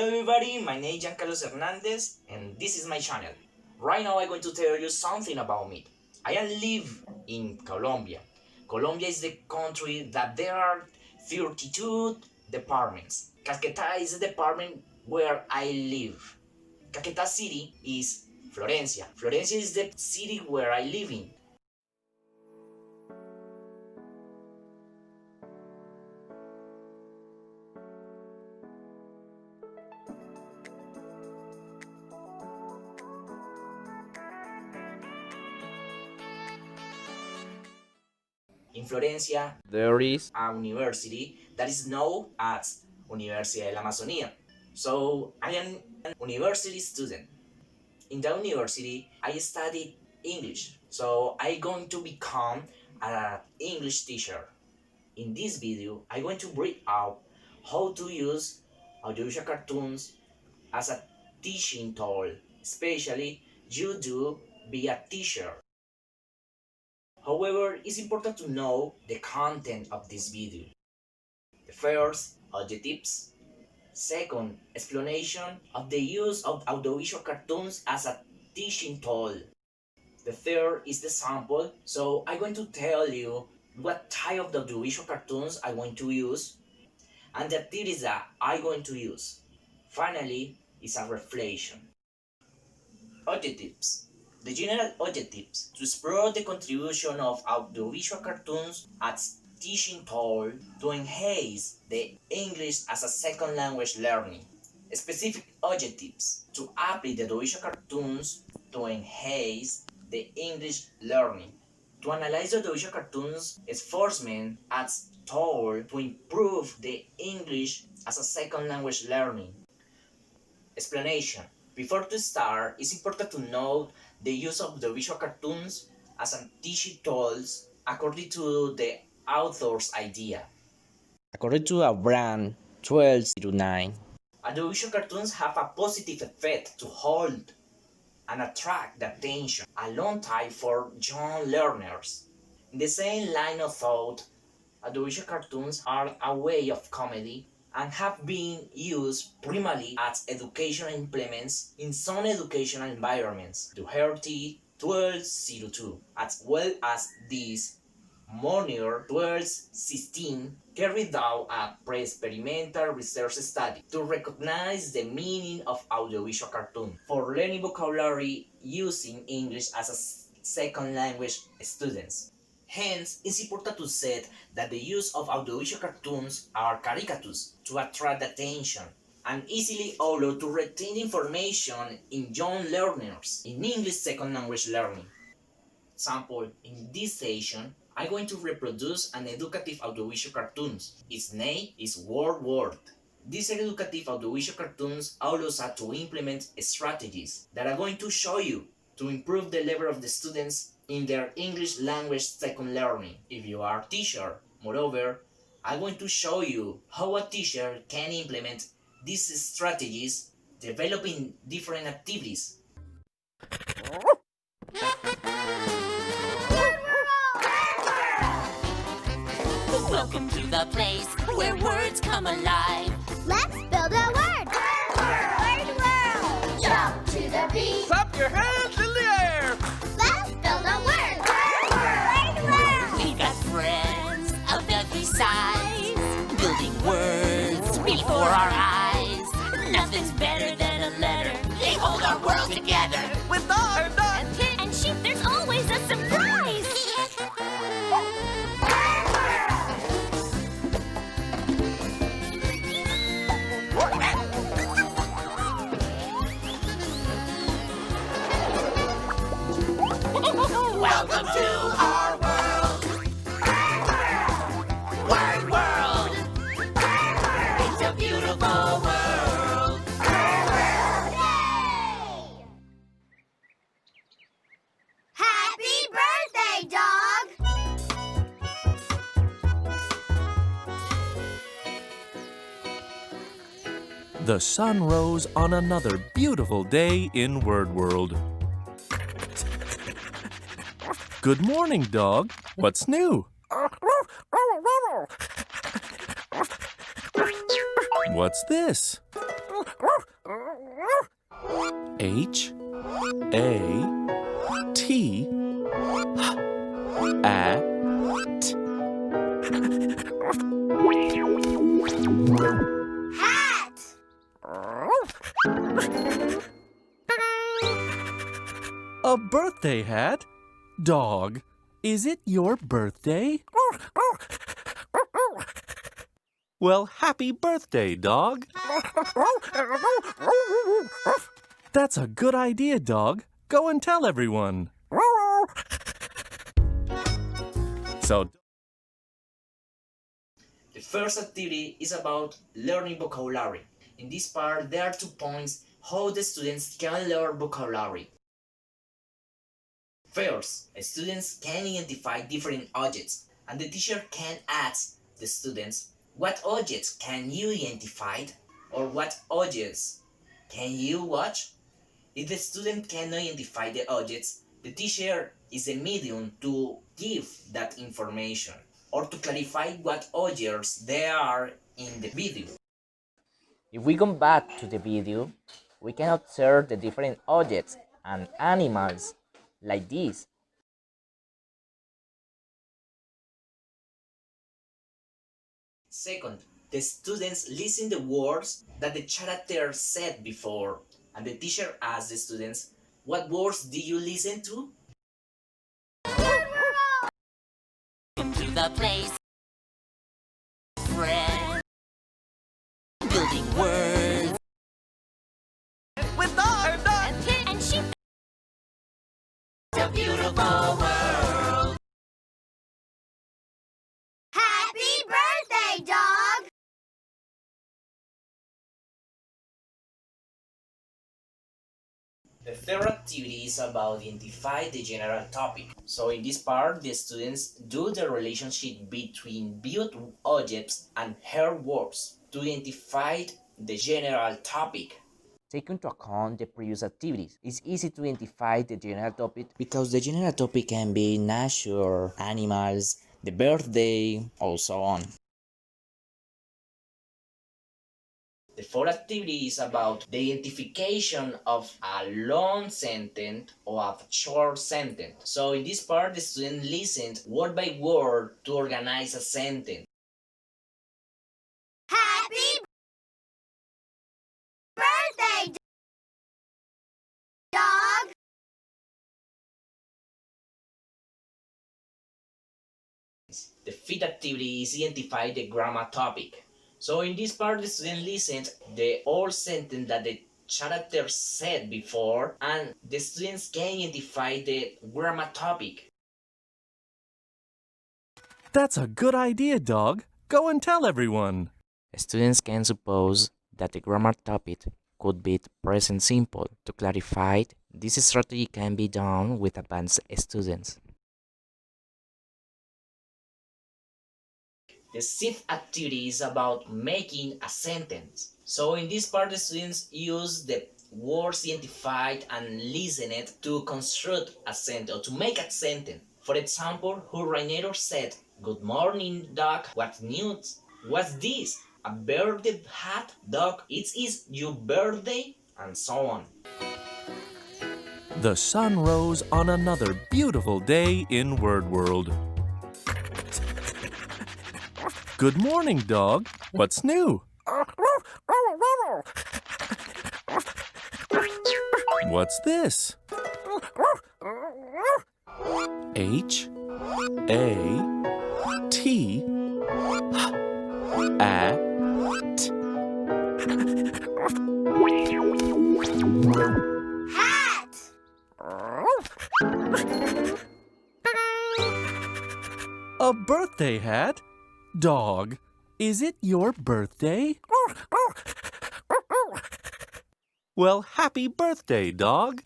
Hello everybody, my name is Giancarlos Hernandez and this is my channel. Right now I'm going to tell you something about me. I live in Colombia. Colombia is the country that there are 32 departments. Caquetá is the department where I live. Caquetá city is Florencia. Florencia is the city where I live in. In Florencia, there is a university that is known as Universidad de la Amazonía. So I am an university student. In the university, I studied English. So I'm going to become an English teacher. In this video, I'm going to bring out how to use audiovisual cartoons as a teaching tool, especially you do be a teacher. However, it's important to know the content of this video. The first, objectives. Second, explanation of the use of audiovisual cartoons as a teaching tool. The third is the sample, so I'm going to tell you what type of audiovisual cartoons I want to use and the activities that I'm going to use. Finally, is a reflection. Objectives. The general objectives to explore the contribution of audiovisual cartoons as teaching tool to enhance the English as a second language learning. Specific objectives to apply the audiovisual cartoons to enhance the English learning. To analyze the audiovisual cartoons enforcement as tool to improve the English as a second language learning. Explanation. Before to start, it's important to note the use of the visual cartoons as a teaching tools according to the author's idea. According to a brand 1209, audiovisual cartoons have a positive effect to hold and attract the attention a long time for young learners. In the same line of thought, audiovisual cartoons are a way of comedy and have been used primarily as educational implements in some educational environments. Dougherty 1202, as well as this Munir 1216 carried out a pre-experimental research study to recognize the meaning of audiovisual cartoon for learning vocabulary using English as a second language students. Hence, it's important to say that the use of audiovisual cartoons are caricatures to attract attention and easily allow to retain information in young learners in English second language learning. Example, in this session, I'm going to reproduce an educative audiovisual cartoons. Its name is Word. These educative audiovisual cartoons allows us to implement strategies that are going to show you to improve the level of the students in their English language second learning. If you are a teacher, moreover, I'm going to show you how a teacher can implement these strategies, developing different activities. Welcome to the place where words come alive. Let's build a word. Word world. Jump to the beat. Clap your hands in the air. Let's build a word. Word world. We've got friends of every size, building words before our eyes. Nothing's better than a letter. They hold our world together. With dog and Kid and sheep, there's always a surprise. Welcome to our world. Word world. It's a beautiful world. Happy birthday, dog. The sun rose on another beautiful day in Word World. Good morning, dog. What's new? What's this? H A T A T. Hat. A birthday hat? Dog, is it your birthday? Well, happy birthday, dog. That's a good idea, dog. Go and tell everyone. So, The first activity is about learning vocabulary. In this part, there are 2 points how the students can learn vocabulary. First, students can identify different objects, and the teacher can ask the students, what objects can you identify, or what objects can you watch? If the student can identify the objects, the teacher is a medium to give that information or to clarify what objects there are in the video. If we come back to the video, we can observe the different objects and animals like this. Second, the students listen the words that the character said before, and the teacher asks the students, what words did you listen to? To the place. Friend. Building words. With I'm done. And she. It's a beautiful world. Happy birthday, dog. The third activity is about identify the general topic. So in this part, the students do the relationship between viewed objects and heard words to identify the general topic. Take into account the previous activities. It's easy to identify the general topic because the general topic can be nature, animals, the birthday, or so on. The fourth activity is about the identification of a long sentence or a short sentence. So in this part, the student listened word by word to organize a sentence. Happy birthday, dog. The fifth activity is identify the grammar topic. So in this part, the student listened the whole sentence that the character said before, and the students can identify the grammar topic. that's a good idea, dog. Go and tell everyone. Students can suppose that the grammar topic could be present simple. To clarify, this strategy can be done with advanced students. The sixth activity is about making a sentence. So in this part, the students use the words identified and listened to construct a sentence or to make a sentence. For example, Rainer said, "Good morning, Doc. What news? What's this? A birthday hat? Doc, it is your birthday?" And so on. The sun rose on another beautiful day in Word World. Good morning, dog. What's new? What's this? H A T A T. Hat. A birthday hat? Dog, is it your birthday? Well, happy birthday, dog.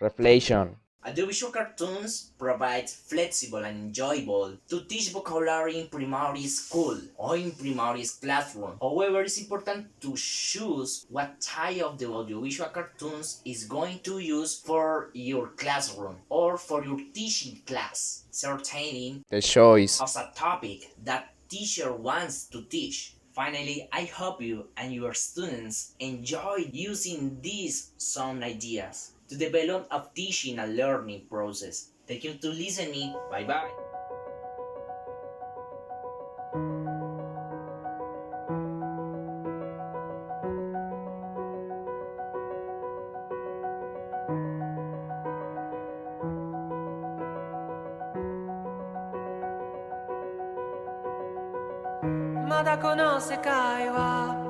Reflection. Audiovisual cartoons provide flexible and enjoyable to teach vocabulary in primary school or in primary classroom. However, it's important to choose what type of the audiovisual cartoons is going to use for your classroom or for your teaching class, certain The choice. of a topic that teacher wants to teach. Finally, I hope you and your students enjoy using these some ideas to develop a teaching and learning process. Thank you to listening. Bye bye. "まだこの世界は